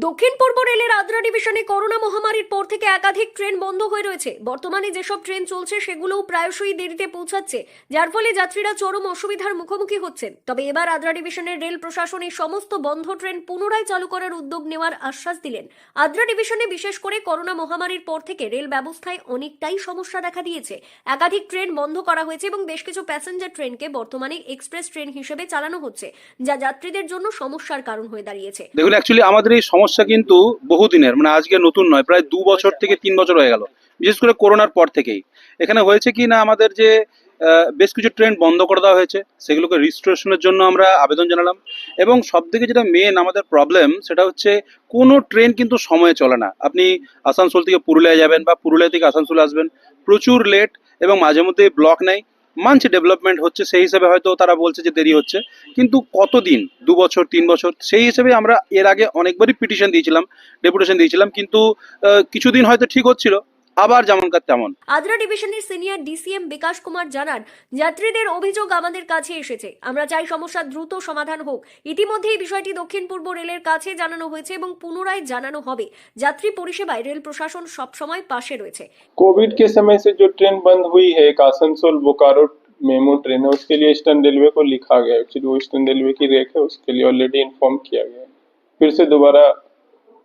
দক্ষিণ পূর্ব রেলের আদ্রা ডিভিশনে করোনা মহামারীর পর থেকে একাধিক ট্রেন বন্ধ হয়ে রয়েছে। বর্তমানে যেসব ট্রেন চলছে সেগুলোও প্রায়শই দেরিতে পৌঁছাচ্ছে, যার ফলে যাত্রীরা চরম অসুবিধার মুখোমুখি হচ্ছেন। তবে এবার আদ্রা ডিভিশনের রেল প্রশাসন এই সমস্ত বন্ধ ট্রেন পুনরায় চালু করার উদ্যোগ নেওয়ার আশ্বাস দিলেন। আদ্রা ডিভিশনে বিশেষ করে করোনা মহামারীর পর থেকে রেল ব্যবস্থায় অনেকটাই সমস্যা দেখা দিয়েছে। একাধিক ট্রেন বন্ধ করা হয়েছে এবং বেশ কিছু প্যাসেঞ্জার ট্রেনকে বর্তমানে এক্সপ্রেস ট্রেন হিসেবে চালানো হচ্ছে, যা যাত্রীদের জন্য সমস্যার কারণ হয়ে দাঁড়িয়েছে। দেখুন, অ্যাকচুয়ালি আমাদের এই সমস্যা কিন্তু বহুদিনের, মানে আজকে নতুন নয়, প্রায় 2 বছর থেকে 3 বছর হয়ে গেল। বিশেষ করে করোনার পর থেকেই এখানে হয়েছে কি না, আমাদের যে বেশ কিছু ট্রেন বন্ধ করে দেওয়া হয়েছে, সেগুলোকে রিস্টোরেশনের জন্য আমরা আবেদন জানালাম। এবং সব থেকে যেটা মেন আমাদের প্রবলেম, সেটা হচ্ছে কোনো ট্রেন কিন্তু সময়ে চলে না। আপনি আসানসোল থেকে পুরুলিয়া যাবেন বা পুরুলিয়া থেকে আসানসোল আসবেন, প্রচুর লেট এবং মাঝে মধ্যে ব্লক নেই। মানছে ডেভেলপমেন্ট হচ্ছে, সেই হিসেবে হয়তো তারা বলছে যে দেরি হচ্ছে, কিন্তু কতদিন, 2 বছর 3 বছর, সেই হিসেবে আমরা এর আগে অনেকবারই পিটিশন দিয়েছিলাম, ডেপুটেশন দিয়েছিলাম, কিন্তু কিছুদিন হয়তো ঠিক হচ্ছিল, আবার যেমনকার তেমন। আদ্রা ডিভিশনের সিনিয়র ডিসিএম বিকাশ কুমার জানান, যাত্রীদের অভিযোগ আমাদের কাছে এসেছে, আমরা চাই সমস্যার দ্রুত সমাধান হোক। ইতিমধ্যে এই বিষয়টি দক্ষিণ পূর্ব রেলের কাছে জানানো হয়েছে এবং পুনরায় জানানো হবে। যাত্রী পরিষেবায় রেল প্রশাসন সবসময় পাশে রয়েছে। कोविड के समय से जो ट्रेन बंद हुई है, एक आसनसोल बोकारो मेमो ट्रेन है, उसके लिए ईस्टर्न रेलवे को लिखा गया है। एक्चुअली वो ईस्टर्न रेलवे की रेक है, उसके लिए ऑलरेडी इन्फॉर्म किया गया है। फिर से दोबारा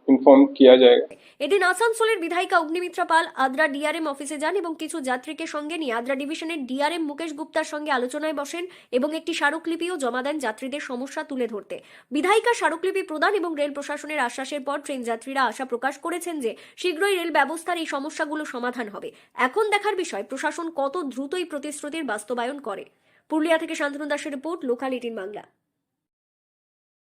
इन्फॉर्म किया जाएगा। এদিন আসানসোলের বিধায়িকা অগ্নিমিত্রা পাল আদ্রা ডিআরএম অফিসে যান এবং কিছু যাত্রীকে সঙ্গে নিয়ে আদ্রা ডিভিশনের ডিআরএম মুকেশ গুপ্তার সঙ্গে আলোচনায় বসেন এবং একটি স্মারকলিপিও জমা দেন যাত্রীদের সমস্যা তুলে ধরতে। বিধায়িকা স্মারকলিপি প্রদান এবং রেল প্রশাসনের আশ্বাসের পর ট্রেন যাত্রীরা আশা প্রকাশ করেছেন যে শীঘ্রই রেল ব্যবস্থার এই সমস্যাগুলো সমাধান হবে। এখন দেখার বিষয় প্রশাসন কত দ্রুতই প্রতিশ্রুতির বাস্তবায়ন করে। পুরুলিয়া থেকে শান্তনু দাসের রিপোর্ট, লোকাল 18 বাংলা।